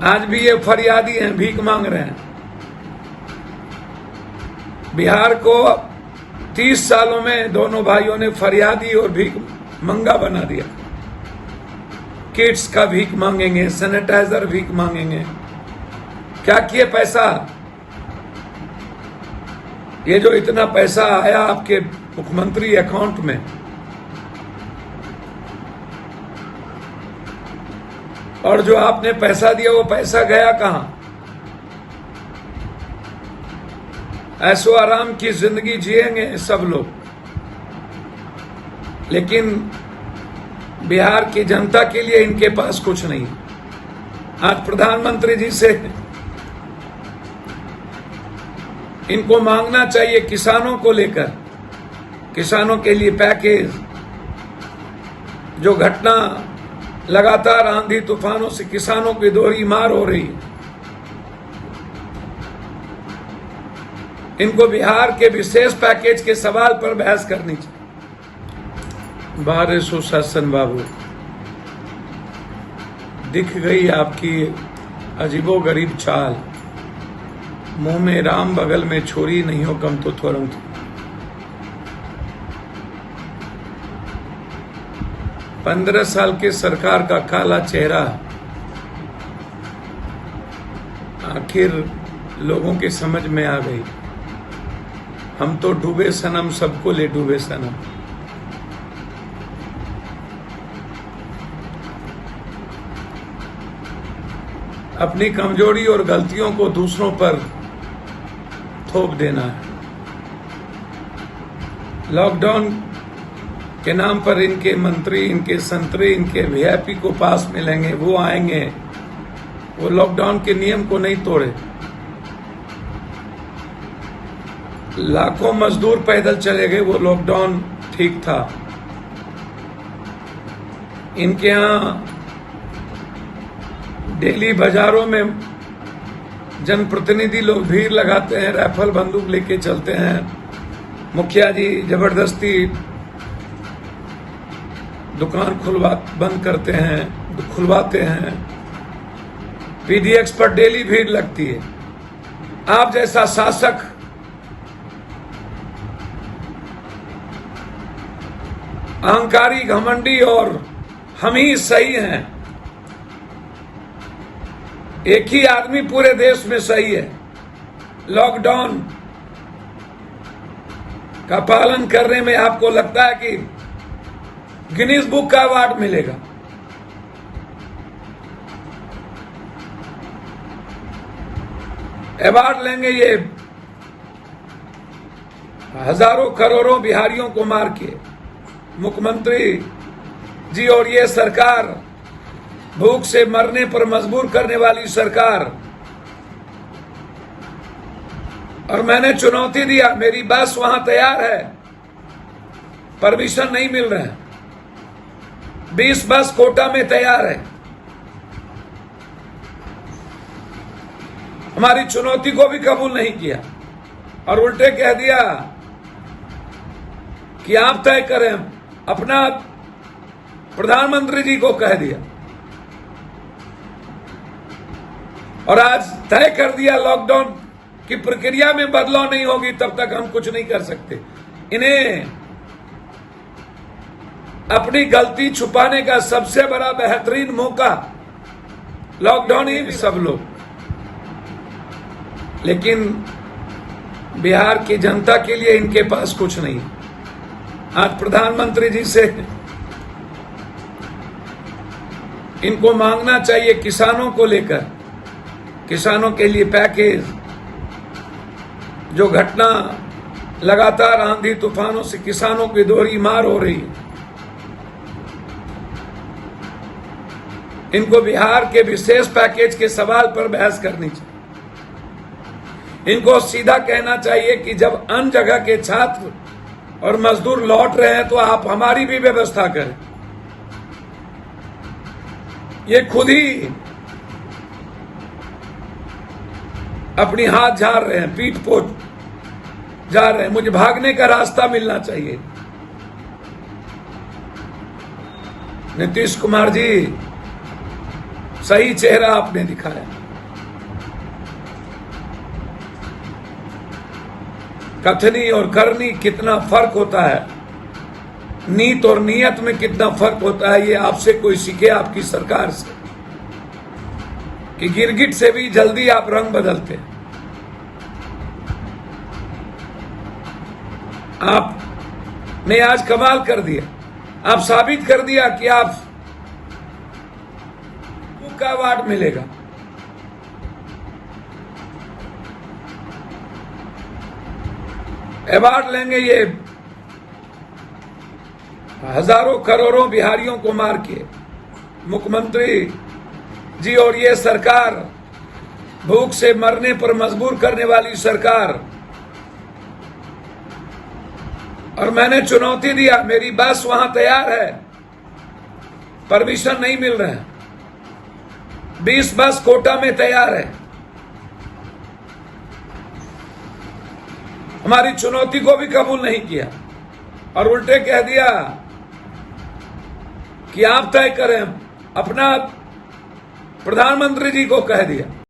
आज भी ये फरियादी हैं, भीख मांग रहे हैं। बिहार को 30 सालों में दोनों भाइयों ने फरियादी और भीख मंगा बना दिया। किट्स का भीख मांगेंगे, सैनिटाइजर भीख मांगेंगे। क्या किए पैसा? ये जो इतना पैसा आया आपके मुख्यमंत्री अकाउंट में, और जो आपने पैसा दिया वो पैसा गया कहां? ऐसो आराम की जिंदगी जिएंगे सब लोग, लेकिन बिहार की जनता के लिए इनके पास कुछ नहीं। आज प्रधानमंत्री जी से इनको मांगना चाहिए किसानों को लेकर, किसानों के लिए पैकेज। जो घटना लगातार आंधी तूफानों से किसानों की दोहरी मार हो रही है, इनको बिहार के विशेष पैकेज के सवाल पर बहस करनी चाहिए। बारे सुशासन बाबू, दिख गई आपकी अजीबोगरीब चाल। मुंह में राम बगल में छोरी, नहीं हो कम तो थोरम। 15 साल के सरकार का काला चेहरा आखिर लोगों के समझ में आ गई। हम तो डूबे सनम, सबको ले डूबे सनम। अपनी कमजोरी और गलतियों को दूसरों पर थोप देना है। लॉकडाउन के नाम पर इनके मंत्री, इनके संतरे, इनके वीआईपी को पास मिलेंगे, वो आएंगे, वो लॉकडाउन के नियम को नहीं तोड़े। लाखों मजदूर पैदल चले गए, वो लॉकडाउन ठीक था। इनके यहां डेली बाजारों में जनप्रतिनिधि लोग भीड़ लगाते हैं, राइफल बंदूक लेके चलते हैं। मुखिया जी जबरदस्ती दुकान बंद करते हैं, खुलवाते हैं। पीडीएक्स पर डेली भीड़ लगती है। आप जैसा शासक अहंकारी, घमंडी और हम ही सही हैं, एक ही आदमी पूरे देश में सही है, लॉकडाउन का पालन करने में आपको लगता है कि गिनीज बुक का अवार्ड मिलेगा? अवार्ड लेंगे ये हजारों करोड़ों बिहारियों को मार के मुख्यमंत्री जी और ये सरकार, भूख से मरने पर मजबूर करने वाली सरकार। और मैंने चुनौती दिया, मेरी बस वहां तैयार है, परमिशन नहीं मिल रहा है। 20 बस कोटा में तैयार है। हमारी चुनौती को भी कबूल नहीं किया और उल्टे कह दिया कि आप तय करें। अपना प्रधानमंत्री जी को कह दिया और आज तय कर दिया लॉकडाउन की प्रक्रिया में बदलाव नहीं होगी तब तक हम कुछ नहीं कर सकते। इन्हें अपनी गलती छुपाने का सबसे बड़ा बेहतरीन मौका लॉकडाउन ही सब लोग, लेकिन बिहार की जनता के लिए इनके पास कुछ नहीं। आज प्रधानमंत्री जी से इनको मांगना चाहिए किसानों को लेकर, किसानों के लिए पैकेज। जो घटना लगातार आंधी तूफानों से किसानों की दोहरी मार हो रही है, इनको बिहार के विशेष पैकेज के सवाल पर बहस करनी चाहिए। इनको सीधा कहना चाहिए कि जब अन्य जगह के छात्र और मजदूर लौट रहे हैं तो आप हमारी भी व्यवस्था करें। ये खुद ही अपनी हाथ झाड़ रहे हैं, पीठ पोट जा रहे हैं। मुझे भागने का रास्ता मिलना चाहिए। नीतीश कुमार जी, सही चेहरा आपने दिखाया। कथनी और करनी कितना फर्क होता है, नीत और नियत में कितना फर्क होता है, ये आपसे कोई सीखे, आपकी सरकार से, कि गिरगिट से भी जल्दी आप रंग बदलते हैं। आपने आज कमाल कर दिया, आप साबित कर दिया कि आप का अवार्ड मिलेगा। अवार्ड लेंगे ये हजारों करोड़ों बिहारियों को मार के मुख्यमंत्री जी और ये सरकार, भूख से मरने पर मजबूर करने वाली सरकार। और मैंने चुनौती दिया, मेरी बस वहां तैयार है, परमिशन नहीं मिल रहा है, 20 बस कोटा में तैयार है। हमारी चुनौती को भी कबूल नहीं किया और उल्टे कह दिया कि आप तय करें, अपना प्रधानमंत्री जी को कह दिया।